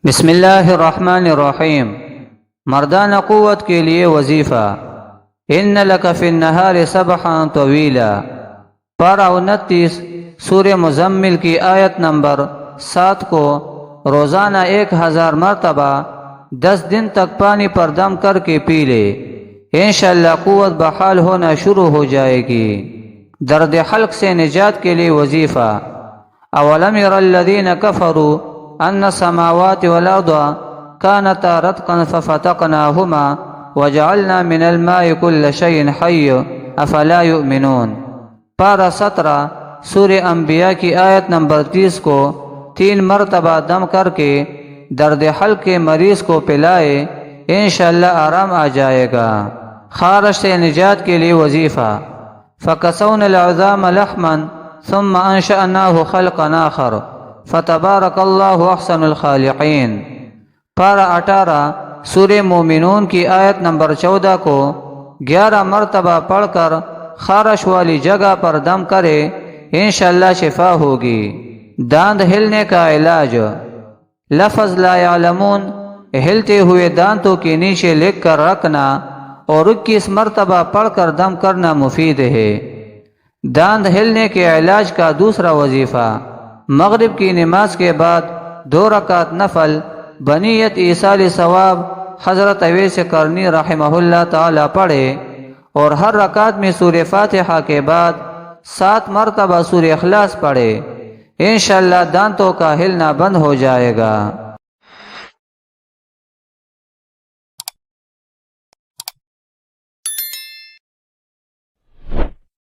بسم اللہ الرحمن الرحیم۔ مردان قوت کے لیے وظیفہ۔ ان لک فی النہار سبحا طویلا، پارہ 29 سورہ مزمل کی آیت نمبر 7 کو روزانہ 1000 مرتبہ 10 دن تک پانی پر دم کر کے پی لے، انشاءاللہ قوت بحال ہونا شروع ہو جائے گی۔ درد حلق سے نجات کے لیے وظیفہ۔ اولم یر الذین کفروا ان السماوات والارض كانتا رتقا ففتقناهما وجعلنا من الماء كل شيء حي افلا يؤمنون، پارہ 17 سورہ انبیاء کی آیت نمبر 30 کو 3 مرتبہ دم کر کے درد حلق کے مریض کو پلائے، انشاءاللہ آرام آ جائے گا۔ خارش سے نجات کے لیے وظیفہ۔ فکسونا العظام لحما ثم انشأناه خلقا آخر فتبارک اللہ احسن الخالقین، پارہ 18 سورہ مومنون کی آیت نمبر 14 کو 11 مرتبہ پڑھ کر خارش والی جگہ پر دم کرے، انشاءاللہ شفا ہوگی۔ داند ہلنے کا علاج۔ لفظ لا یعلمون ہلتے ہوئے دانتوں کے نیچے لکھ کر رکھنا اور 21 مرتبہ پڑھ کر دم کرنا مفید ہے۔ داند ہلنے کے علاج کا دوسرا وظیفہ۔ مغرب کی نماز کے بعد 2 رکعت نفل بنیت ایصال ثواب حضرت اویس قرنی رحمہ اللہ تعالی پڑھے، اور ہر رکعت میں سورہ فاتحہ کے بعد 7 مرتبہ سورہ اخلاص پڑھے، انشاءاللہ دانتوں کا ہلنا بند ہو جائے گا۔